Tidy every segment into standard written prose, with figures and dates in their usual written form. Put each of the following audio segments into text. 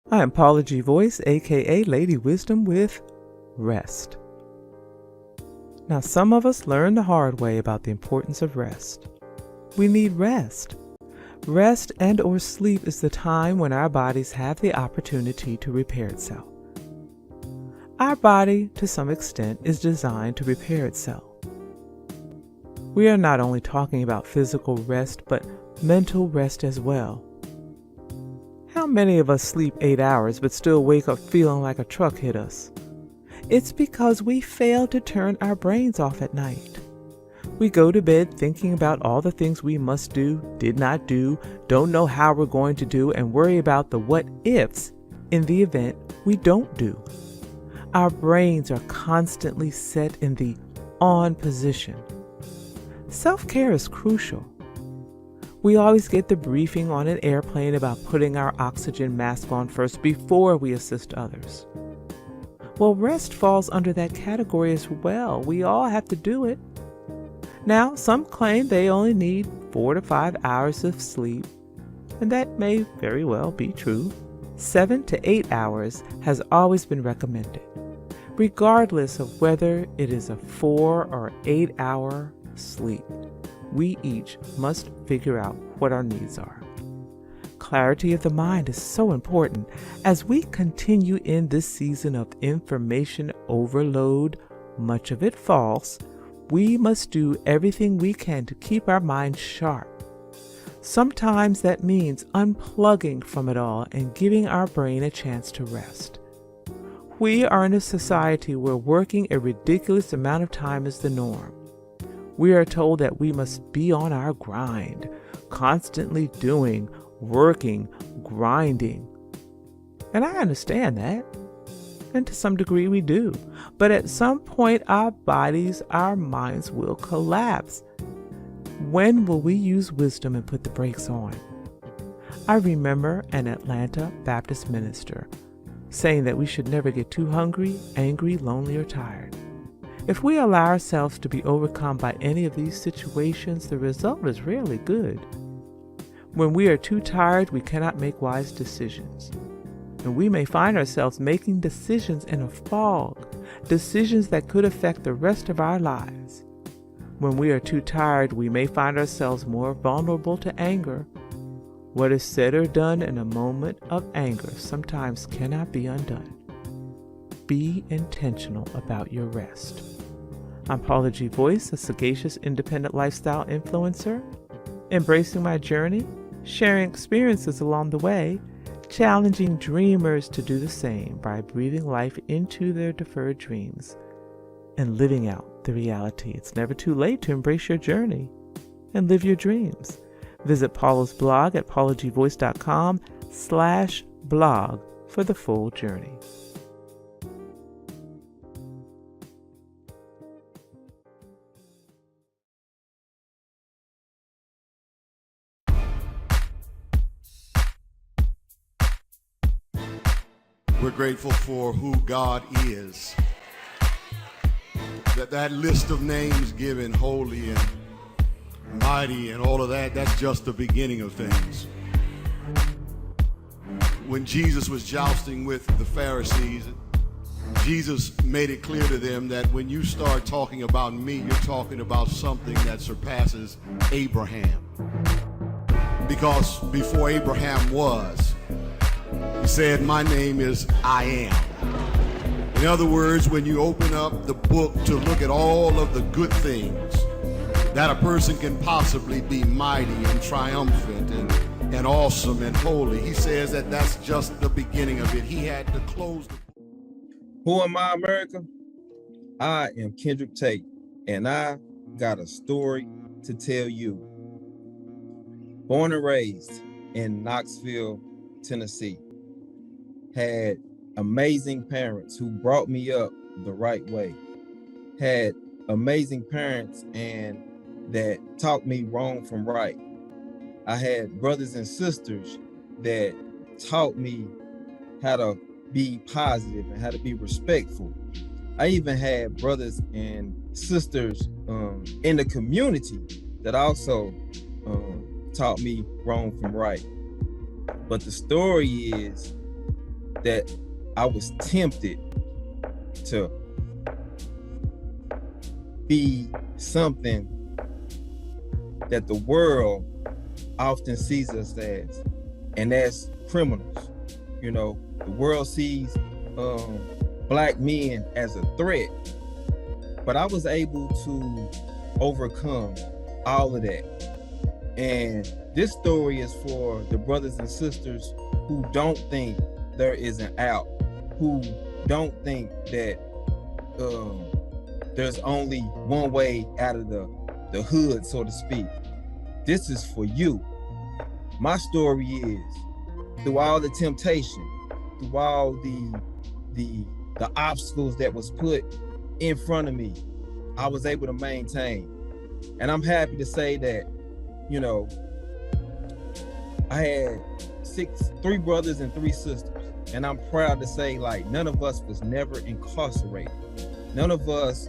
I am Paula G. Voice, aka Lady Wisdom, with rest. Now, some of us learn the hard way about the importance of rest. We need rest. Rest and or sleep is the time when our bodies have the opportunity to repair itself. Our body, to some extent, is designed to repair itself. We are not only talking about physical rest, but mental rest as well. How many of us sleep 8 hours but still wake up feeling like a truck hit us? It's because we fail to turn our brains off at night. We go to bed thinking about all the things we must do, did not do, don't know how we're going to do, and worry about the what ifs in the event we don't do. Our brains are constantly set in the on position. Self-care is crucial. We always get the briefing on an airplane about putting our oxygen mask on first before we assist others. Well, rest falls under that category as well. We all have to do it. Now, some claim they only need 4 to 5 hours of sleep, and that may very well be true. 7 to 8 hours has always been recommended, regardless of whether it is a 4 or 8 hour sleep. We each must figure out what our needs are. Clarity of the mind is so important as we continue in this season of information overload, much of it false. We must do everything we can to keep our minds sharp. Sometimes that means unplugging from it all and giving our brain a chance to rest. We are in a society where working a ridiculous amount of time is the norm. We are told that we must be on our grind, constantly doing, working, grinding. And I understand that. And to some degree we do. But at some point our bodies, our minds will collapse. When will we use wisdom and put the brakes on? I remember an Atlanta Baptist minister saying that we should never get too hungry, angry, lonely, or tired. If we allow ourselves to be overcome by any of these situations, the result is rarely good. When we are too tired, we cannot make wise decisions. And we may find ourselves making decisions in a fog, decisions that could affect the rest of our lives. When we are too tired, we may find ourselves more vulnerable to anger. What is said or done in a moment of anger sometimes cannot be undone. Be intentional about your rest. I'm Paula G. Voice, a sagacious independent lifestyle influencer, embracing my journey, sharing experiences along the way, challenging dreamers to do the same by breathing life into their deferred dreams and living out the reality. It's never too late to embrace your journey and live your dreams. Visit Paula's blog at paulagvoice.com/blog for the full journey. We're grateful for who God is. That list of names given, holy and mighty and all of that, that's just the beginning of things. When Jesus was jousting with the Pharisees, Jesus made it clear to them that when you start talking about me, you're talking about something that surpasses Abraham. Because before Abraham was, he said, my name is I am. In other words, when you open up the book to look at all of the good things that a person can possibly be, mighty and triumphant and awesome and holy, he says that that's just the beginning of it. He had to close the book. Who am I, America? I am Kendrick Tate, and I got a story to tell you. Born and raised in Knoxville, Tennessee, had amazing parents who brought me up the right way, had amazing parents and that taught me wrong from right. I had brothers and sisters that taught me how to be positive and how to be respectful. I even had brothers and sisters in the community that also taught me wrong from right. But the story is, that I was tempted to be something that the world often sees us as, and that's criminals. You know, the world sees Black men as a threat, but I was able to overcome all of that. And this story is for the brothers and sisters who don't think there is an out, who don't think that there's only one way out of the hood, so to speak. This is for you. My story is, through all the temptation, through all the obstacles that was put in front of me, I was able to maintain. And I'm happy to say that, you know, I had three brothers and 3 sisters. And I'm proud to say, like, none of us was never incarcerated. None of us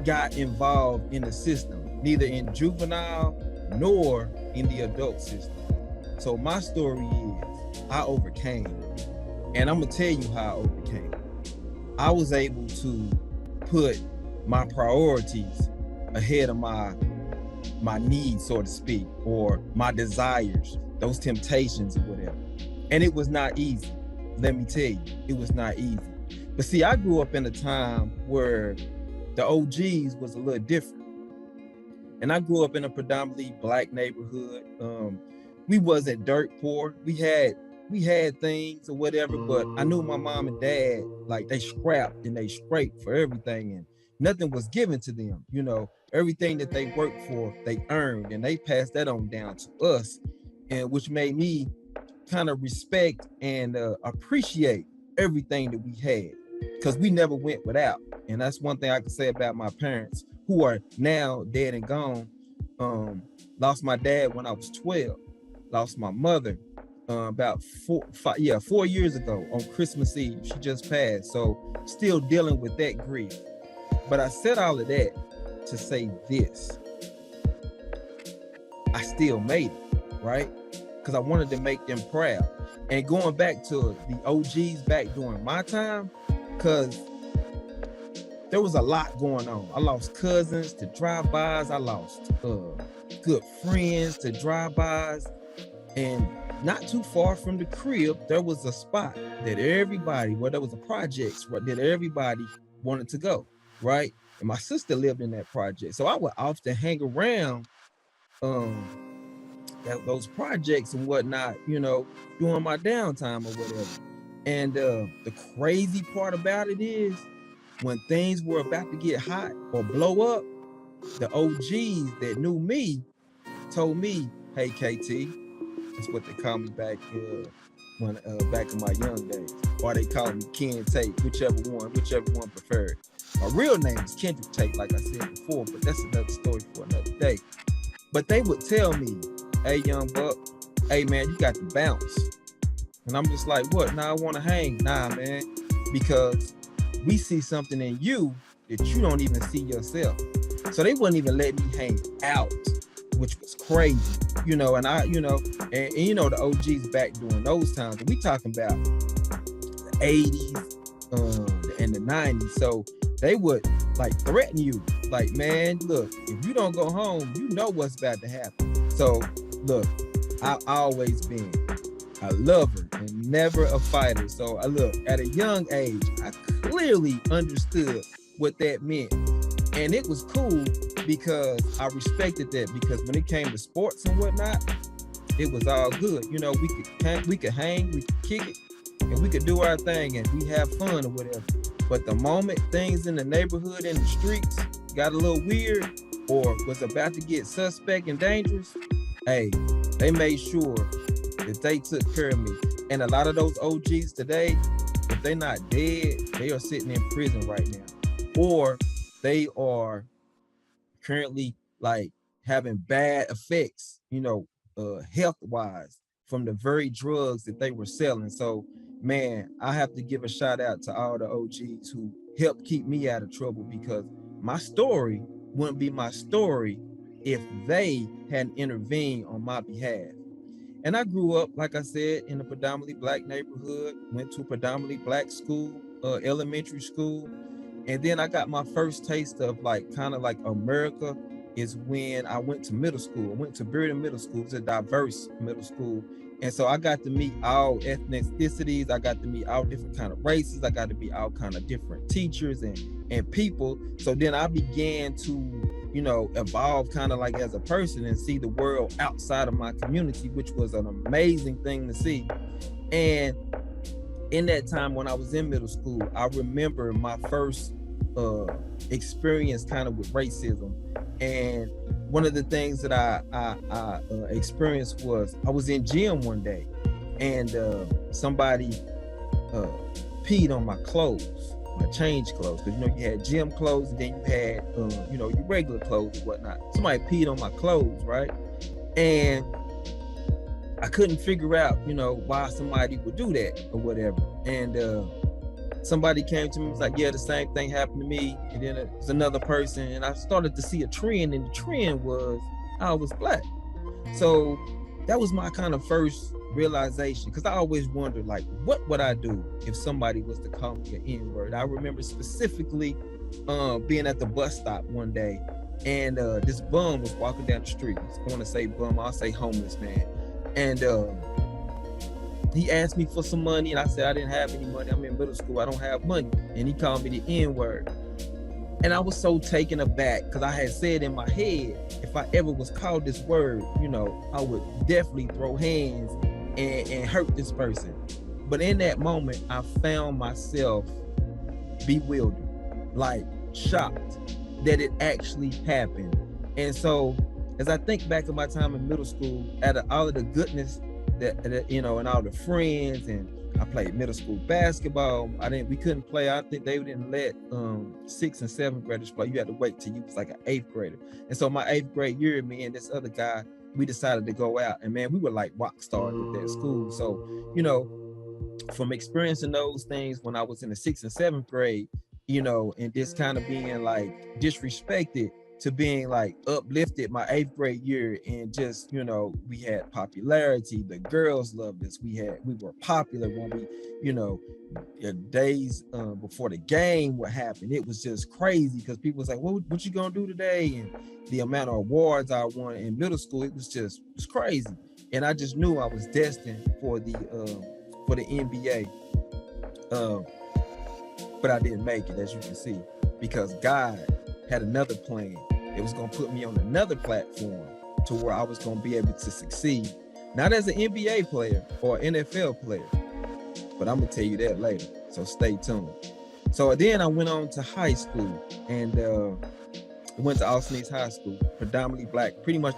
got involved in the system, neither in juvenile nor in the adult system. So my story is, I overcame. And I'm gonna tell you how I overcame. I was able to put my priorities ahead of my needs, so to speak, or my desires, those temptations or whatever. And it was not easy. Let me tell you, it was not easy. But see, I grew up in a time where the OGs was a little different. And I grew up in a predominantly Black neighborhood. We wasn't dirt poor. We had things or whatever, but I knew my mom and dad, like, they scrapped and they scraped for everything, and nothing was given to them. You know, everything that they worked for, they earned, and they passed that on down to us, and which made me kind of respect and appreciate everything that we had, because we never went without. And that's one thing I can say about my parents, who are now dead and gone. Lost my dad when I was 12. Lost my mother about 4 years ago on Christmas Eve. She just passed. So still dealing with that grief. But I said all of that to say this: I still made it, right? Because I wanted to make them proud. And going back to the OGs back during my time, because there was a lot going on. I lost cousins to drive-bys. I lost good friends to drive-bys. And not too far from the crib, there was a spot that everybody, there was a project that everybody wanted to go, right? And my sister lived in that project. So I would often hang around those projects and whatnot, you know, during my downtime or whatever. And the crazy part about it is, when things were about to get hot or blow up, the OGs that knew me told me, "Hey, KT," that's what they call me back back in my young days, or they call me Ken Tate, whichever one preferred. My real name is Kendrick Tate, like I said before, but that's another story for another day. But they would tell me, "Hey, young buck, hey man, you got to bounce." And I'm just like, "What? Nah, I want to hang." "Nah, man, because we see something in you that you don't even see yourself." So they wouldn't even let me hang out, which was crazy, you know. And I, you know, and you know, the OGs back during those times, we talking about the 80s and the 90s. So they would like threaten you, like, "Man, look, if you don't go home, you know what's about to happen." So look, I've always been a lover and never a fighter. So I look, at a young age, I clearly understood what that meant. And it was cool because I respected that, because when it came to sports and whatnot, it was all good. You know, we could hang, we could kick it, and we could do our thing and we have fun or whatever. But the moment things in the neighborhood and the streets got a little weird or was about to get suspect and dangerous, hey, they made sure that they took care of me. And a lot of those OGs today, if they're not dead, they are sitting in prison right now, or they are currently like having bad effects, you know, health wise, from the very drugs that they were selling. So man, I have to give a shout out to all the OGs who helped keep me out of trouble, because my story wouldn't be my story if they hadn't intervened on my behalf. And I grew up, like I said, in a predominantly black neighborhood, went to a predominantly black school, elementary school. And then I got my first taste of like kind of like America is when I went to middle school. I went to Bearden Middle School. It's a diverse middle school. And so I got to meet all ethnicities. I got to meet all different kind of races. I got to meet all kind of different teachers and people. So then I began to, you know, evolve kind of like as a person and see the world outside of my community, which was an amazing thing to see. And in that time when I was in middle school, I remember my first experience kind of with racism. And one of the things that I experienced was I was in gym one day and somebody peed on my clothes, my change clothes, because you know you had gym clothes and then you had you know, your regular clothes and whatnot. Somebody peed on my clothes, right? And I couldn't figure out, you know, why somebody would do that or whatever. And somebody came to me and was like, yeah, the same thing happened to me. And then it was another person. And I started to see a trend, and the trend was I was black. So that was my kind of first realization, because I always wondered, like, what would I do if somebody was to call me an N-word? I remember specifically being at the bus stop one day, and this bum was walking down the street. I want to say bum, I'll say homeless man. And he asked me for some money, and I said I didn't have any money. I'm in middle school, I don't have money. And he called me the N-word. And I was so taken aback, because I had said in my head, if I ever was called this word, you know, I would definitely throw hands and hurt this person. But in that moment, I found myself bewildered, like shocked that it actually happened. And so as I think back to my time in middle school, out of all of the goodness that you know, and all the friends, and I played middle school basketball. We couldn't play. I think they didn't let 6th and 7th graders play. You had to wait till you was like an 8th grader. And so my 8th grade year, me and this other guy, we decided to go out, and man, we were like rock stars at that school. So, you know, from experiencing those things when I was in the 6th and 7th grade, you know, and just kind of being like disrespected, to being like uplifted my 8th grade year, and just, you know, we had popularity. The girls loved us. We were popular when we, you know, days before the game would happen. It was just crazy, because people was like, what you gonna do today? And the amount of awards I won in middle school, it was crazy. And I just knew I was destined for the NBA. But I didn't make it, as you can see, because God had another plan. It was going to put me on another platform to where I was going to be able to succeed, not as an NBA player or NFL player, but I'm going to tell you that later. So stay tuned. So then I went on to high school, and went to Austin East High School, predominantly black, pretty much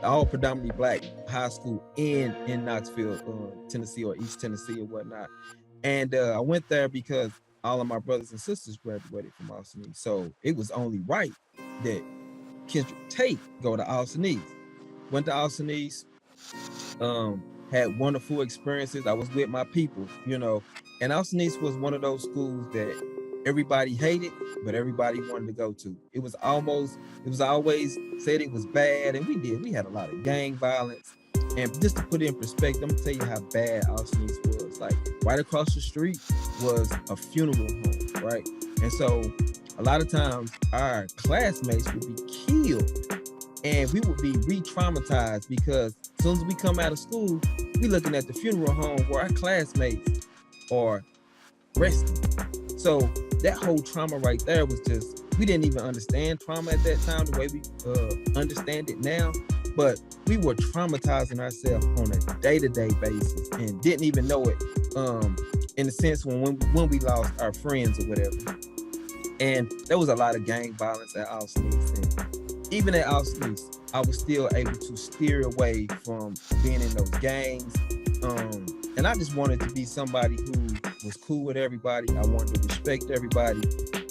all predominantly black high school in Knoxville, Tennessee, or East Tennessee or whatnot. And I went there because all of my brothers and sisters graduated from Austin East. So it was only right that Kendrick Tate go to Austin East. Went to Austin East, had wonderful experiences. I was with my people, you know, and Austin East was one of those schools that everybody hated, but everybody wanted to go to. It was always said it was bad, and we had a lot of gang violence. And just to put it in perspective, I'm gonna tell you how bad Austin East was. Like, right across the street was a funeral home, right? And so a lot of times our classmates would be killed, and we would be re-traumatized, because as soon as we come out of school, we looking at the funeral home where our classmates are resting. So that whole trauma right there was just, we didn't even understand trauma at that time the way we understand it now. But we were traumatizing ourselves on a day-to-day basis and didn't even know it, in a sense, when we lost our friends or whatever. And there was a lot of gang violence at Austin East. And even at Austin East, I was still able to steer away from being in those gangs. And I just wanted to be somebody who was cool with everybody. I wanted to respect everybody.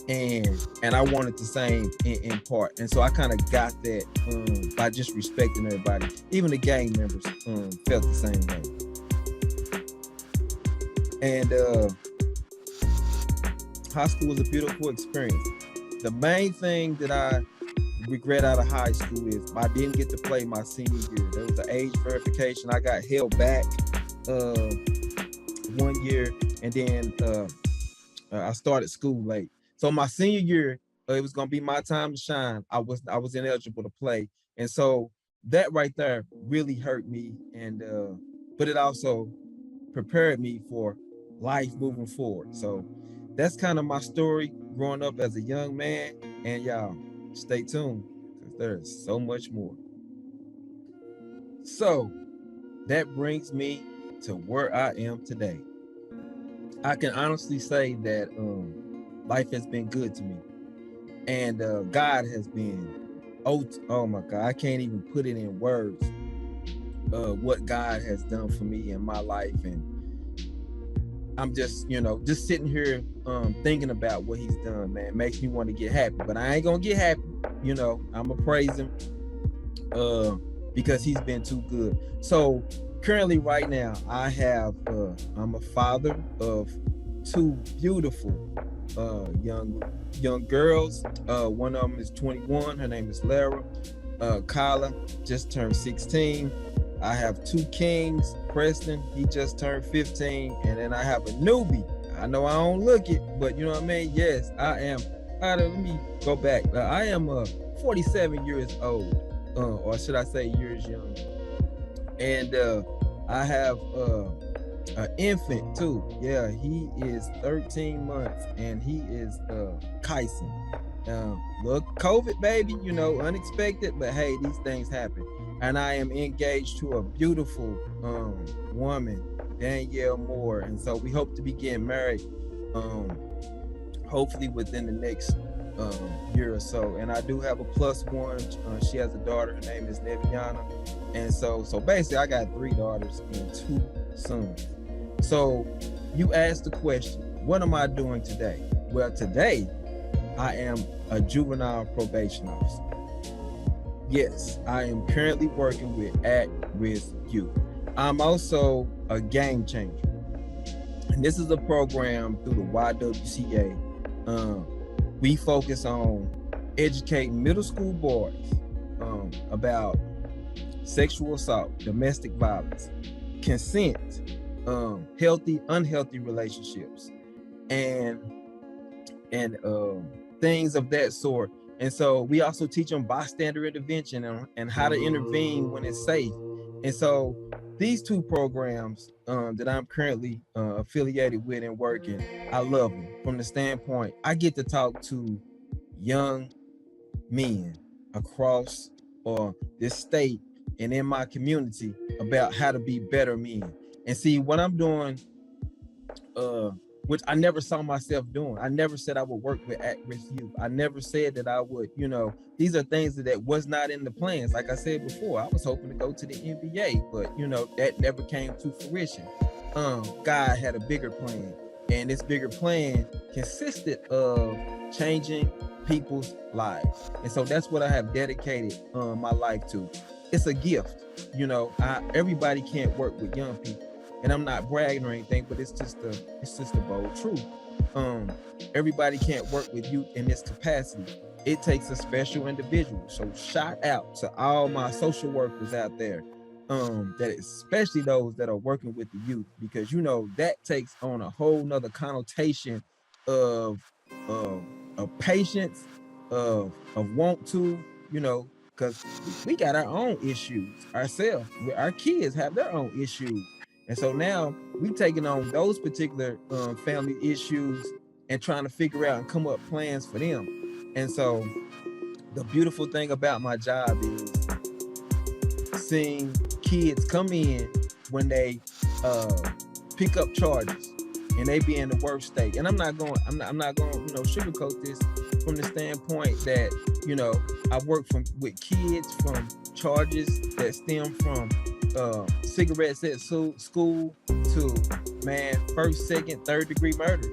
And I wanted the same in part. And so I kind of got that by just respecting everybody. Even the gang members felt the same way. And high school was a beautiful experience. The main thing that I regret out of high school is I didn't get to play my senior year. There was an age verification. I got held back 1 year, and then I started school late. So my senior year, it was gonna be my time to shine. I was ineligible to play, and so that right there really hurt me, and but it also prepared me for life moving forward. So that's kind of my story growing up as a young man, and y'all stay tuned because there's so much more. So that brings me to where I am today. I can honestly say that life has been good to me, and God has been, oh my God, I can't even put it in words what God has done for me in my life. And I'm just, just sitting here thinking about what he's done, man, makes me want to get happy. But I ain't gonna get happy, I'm gonna praise him because he's been too good. So currently right now I'm a father of two beautiful young girls. One of them is 21, her name is Lara. Kyla just turned 16. I have two kings, Preston, he just turned 15, and then I have a newbie. I know I don't look it, but you know what I mean? Yes, I am. Let me go back. I am 47 years old, or should I say years young. And I have an infant too. Yeah, he is 13 months, and he is Kyson. Look, COVID, baby, unexpected, but hey, these things happen. And I am engaged to a beautiful woman, Danielle Moore, and so we hope to be getting married hopefully within the next year or so. And I do have a plus one. She has a daughter. Her name is Neviana. And so basically I got 3 daughters and 2 sons. So you asked the question, what am I doing today? Well, today I am a juvenile probation officer. Yes, I am currently working with at-risk youth. I'm also a game changer. And this is a program through the YWCA. We focus on educating middle school boys about sexual assault, domestic violence, consent, healthy, unhealthy relationships, and things of that sort. And so we also teach them bystander intervention and how to intervene when it's safe. And so these 2 programs that I'm currently affiliated with and working, I love them from the standpoint I get to talk to young men across this state and in my community about how to be better men. And see what I'm doing, which I never saw myself doing. I never said I would work with at-risk youth. I never said that I would, these are things that was not in the plans. Like I said before, I was hoping to go to the NBA, but that never came to fruition. God had a bigger plan, and this bigger plan consisted of changing people's lives. And so that's what I have dedicated my life to. It's a gift. Everybody can't work with young people. And I'm not bragging or anything, but it's just a bold truth. Everybody can't work with youth in this capacity. It takes a special individual. So shout out to all my social workers out there, that especially those that are working with the youth, because that takes on a whole nother connotation of patience, of want to, because we got our own issues ourselves. Our kids have their own issues. And so now we taking on those particular family issues and trying to figure out and come up plans for them. And so the beautiful thing about my job is seeing kids come in when they pick up charges and they be in the worst state. And I'm not going sugarcoat this from the standpoint that I work with kids from charges that stem from cigarettes at school to first, second, third degree murders.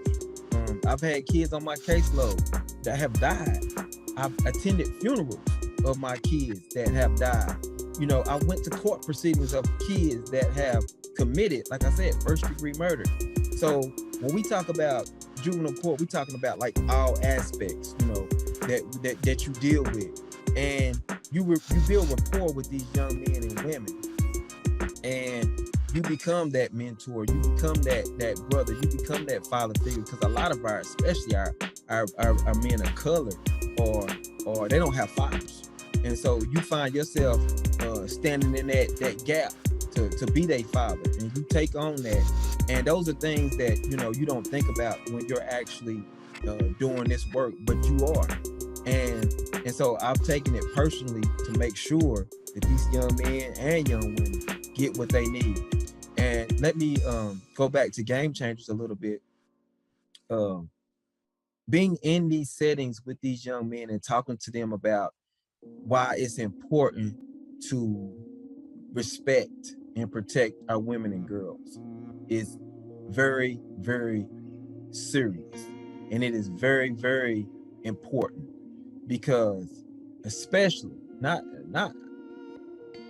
I've had kids on my caseload that have died. I've attended funerals of my kids that have died. I went to court proceedings of kids that have committed, like I said, first degree murder. So when we talk about juvenile court, we talking about like all aspects, that you deal with. And you build rapport with these young men and women, and you become that mentor, you become that brother, you become that father figure, because a lot of especially our men of color, or they don't have fathers, and so you find yourself standing in that gap to be their father, and you take on that. And those are things that you don't think about when you're actually doing this work, but you are. And so I've taken it personally to make sure that these young men and young women get what they need. And let me go back to Game Changers a little bit. Being in these settings with these young men and talking to them about why it's important to respect and protect our women and girls is very, very serious. And it is very, very important, because especially not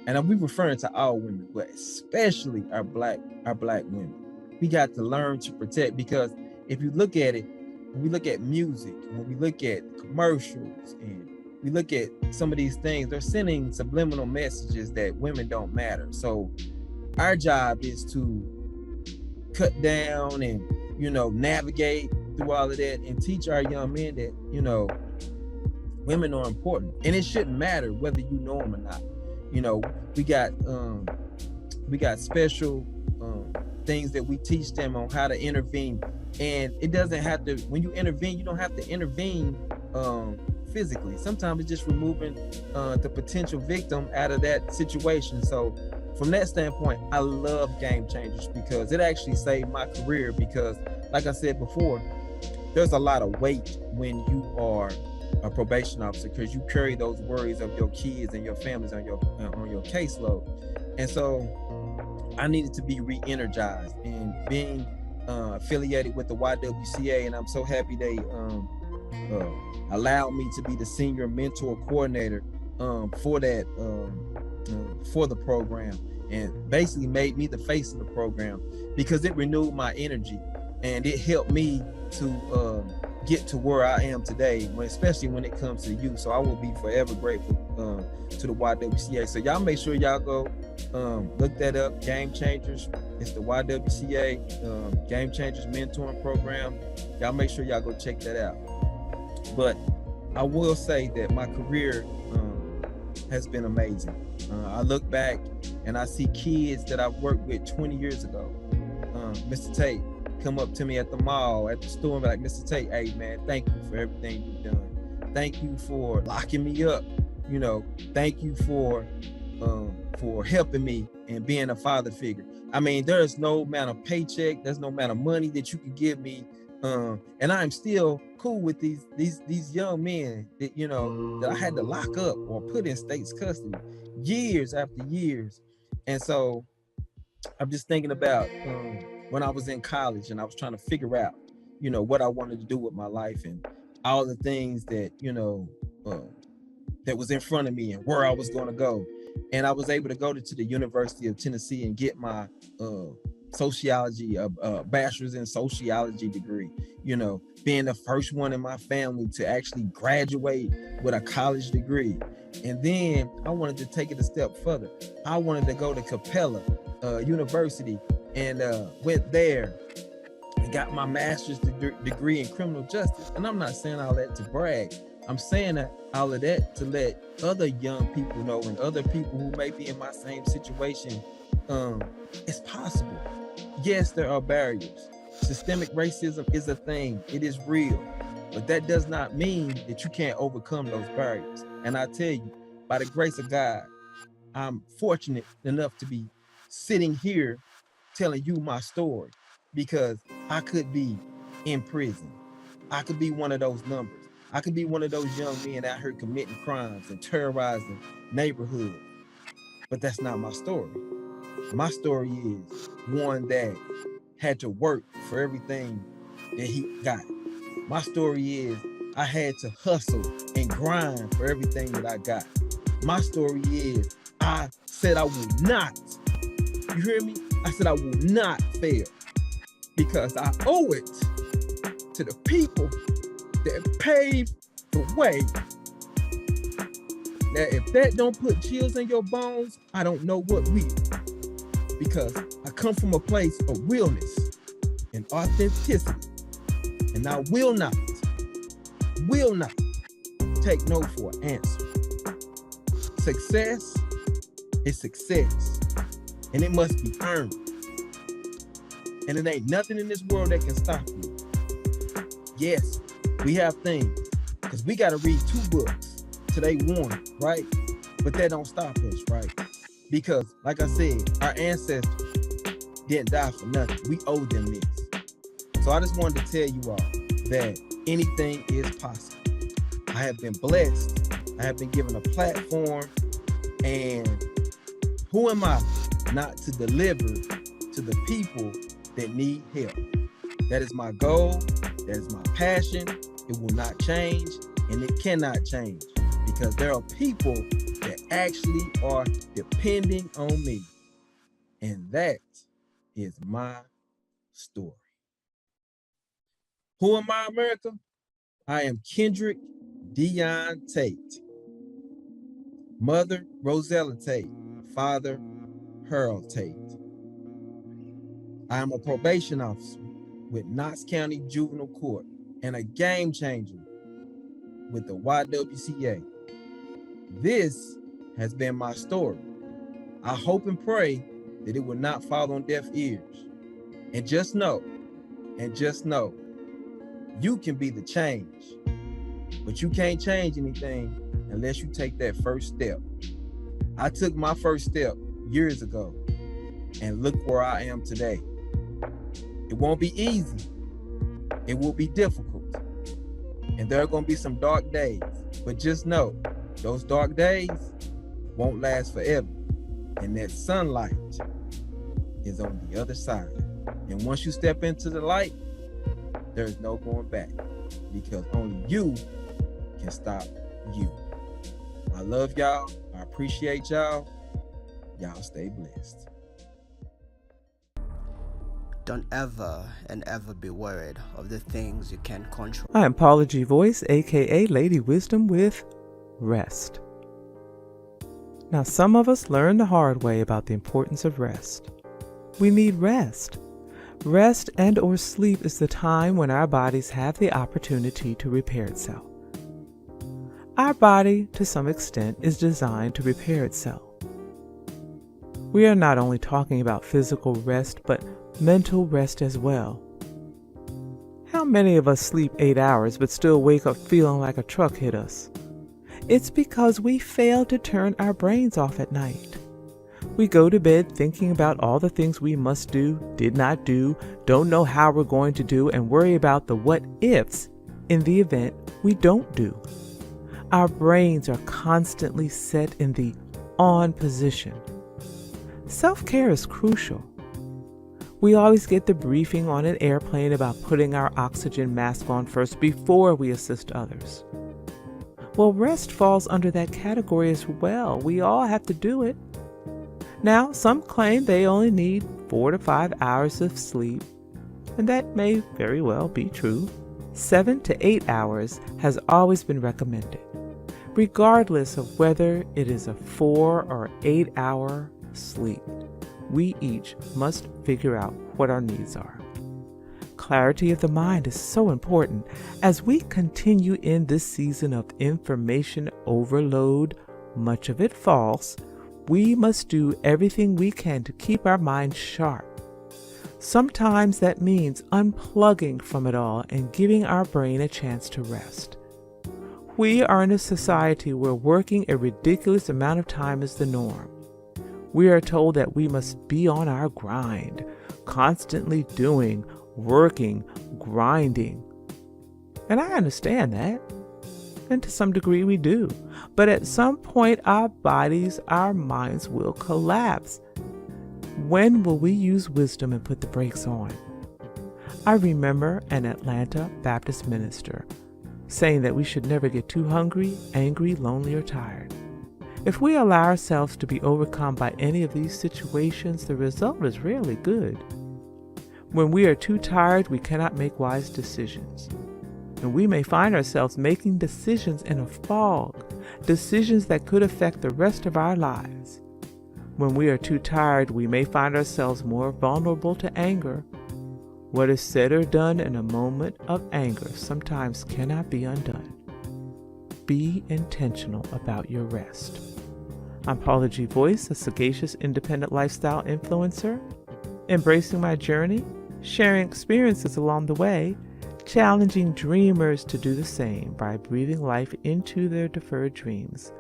and we referring to all women, but especially our black women, we got to learn to protect. Because if you look at it, when we look at music, when we look at commercials, and we look at some of these things, they're sending subliminal messages that women don't matter. So our job is to cut down and navigate through all of that and teach our young men that women are important, and it shouldn't matter whether you know them or not. We got special things that we teach them on how to intervene, and it doesn't have to. When you intervene, you don't have to intervene physically. Sometimes it's just removing the potential victim out of that situation. So from that standpoint, I love Game Changers because it actually saved my career. Because, like I said before, there's a lot of weight when you are a probation officer, because you carry those worries of your kids and your families on your caseload. And so I needed to be re-energized, and being affiliated with the YWCA, and I'm so happy they allowed me to be the senior mentor coordinator for that for the program, and basically made me the face of the program, because it renewed my energy and it helped me to get to where I am today, especially when it comes to youth. So I will be forever grateful to the YWCA. So y'all make sure y'all go look that up. Game Changers. It's the YWCA Game Changers mentoring program. Y'all make sure y'all go check that out. But I will say that my career has been amazing. I look back and I see kids that I worked with 20 years ago. Mr. Tate come up to me at the mall, at the store, and be like, Mr. Tate, hey man, thank you for everything you've done. Thank you for locking me up. Thank you for helping me and being a father figure. I mean, there's no amount of paycheck, there's no amount of money that you can give me. And I'm still cool with these young men that, that I had to lock up or put in state's custody years after years. And so I'm just thinking about when I was in college and I was trying to figure out, what I wanted to do with my life, and all the things that, that was in front of me and where I was going to go. And I was able to go to the University of Tennessee and get my sociology, bachelor's in sociology degree, being the first one in my family to actually graduate with a college degree. And then I wanted to take it a step further. I wanted to go to Capella University, and went there and got my master's degree in criminal justice. And I'm not saying all that to brag. I'm saying all of that to let other young people know, and other people who may be in my same situation, it's possible. Yes, there are barriers. Systemic racism is a thing. It is real. But that does not mean that you can't overcome those barriers. And I tell you, by the grace of God, I'm fortunate enough to be sitting here telling you my story, because I could be in prison. I could be one of those numbers. I could be one of those young men out here committing crimes and terrorizing neighborhoods. But that's not my story. My story is one that had to work for everything that he got. My story is I had to hustle and grind for everything that I got. My story is I said I would not. You hear me? I said I will not fail, because I owe it to the people that paved the way Now, if that don't put chills in your bones, I don't know what will. Because I come from a place of realness and authenticity. And I will not take no for an answer. Success is success, and it must be earned. And it ain't nothing in this world that can stop you. Yes, we have things, because we got to read 2 books till they one, right? But that don't stop us, right? Because, like I said, our ancestors didn't die for nothing. We owe them this. So I just wanted to tell you all that anything is possible. I have been blessed. I have been given a platform. And who am I not to deliver to the people that need help? That is my goal. That is my passion. It will not change, and it cannot change, because there are people that actually are depending on me. And that is my story. Who am I, America? I am Kendrick Dion Tate. Mother, Rosella Tate. Father, Harold Tate. I am a probation officer with Knox County Juvenile Court and a game changer with the YWCA. This has been my story. I hope and pray that it will not fall on deaf ears. And just know, you can be the change, but you can't change anything unless you take that first step. I took my first step years ago, and look where I am today. It won't be easy. It will be difficult. And there are going to be some dark days, but just know those dark days won't last forever. And that sunlight is on the other side. And once you step into the light, there's no going back, because only you can stop you. I love y'all. I appreciate y'all. Y'all stay blessed. Don't ever and ever be worried of the things you can't control. I am Paula G. Voice, aka Lady Wisdom, with rest. Now, some of us learn the hard way about the importance of rest. We need rest. Rest and or sleep is the time when our bodies have the opportunity to repair itself. Our body, to some extent, is designed to repair itself. We are not only talking about physical rest, but mental rest as well. How many of us sleep 8 hours but still wake up feeling like a truck hit us? It's because we fail to turn our brains off at night. We go to bed thinking about all the things we must do, did not do, don't know how we're going to do, and worry about the what ifs in the event we don't do. Our brains are constantly set in the on position. Self-care is crucial. We always get the briefing on an airplane about putting our oxygen mask on first before we assist others. Well, rest falls under that category as well. We all have to do it. Now, some claim they only need 4 to 5 hours of sleep, and that may very well be true. 7 to 8 hours has always been recommended, regardless of whether it is a 4 or 8 hour sleep. We each must figure out what our needs are. Clarity of the mind is so important as we continue in this season of information overload, much of it false. We must do everything we can to keep our minds sharp. Sometimes that means unplugging from it all and giving our brain a chance to rest. We are in a society where working a ridiculous amount of time is the norm. We are told that we must be on our grind, constantly doing, working, grinding. And I understand that. And to some degree we do. But at some point our bodies, our minds will collapse. When will we use wisdom and put the brakes on? I remember an Atlanta Baptist minister saying that we should never get too hungry, angry, lonely, or tired. If we allow ourselves to be overcome by any of these situations, the result is rarely good. When we are too tired, we cannot make wise decisions. And we may find ourselves making decisions in a fog decisions that could affect the rest of our lives. When we are too tired, we may find ourselves more vulnerable to anger. What is said or done in a moment of anger sometimes cannot be undone. Be intentional about your rest. I'm Paula G. Voice, a sagacious independent lifestyle influencer, embracing my journey, sharing experiences along the way, challenging dreamers to do the same by breathing life into their deferred dreams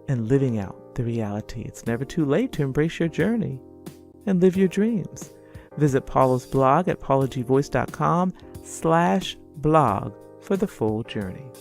and living out the reality. It's never too late to embrace your journey and live your dreams. Visit Paula's blog at paulagvoice.com/blog for the full journey.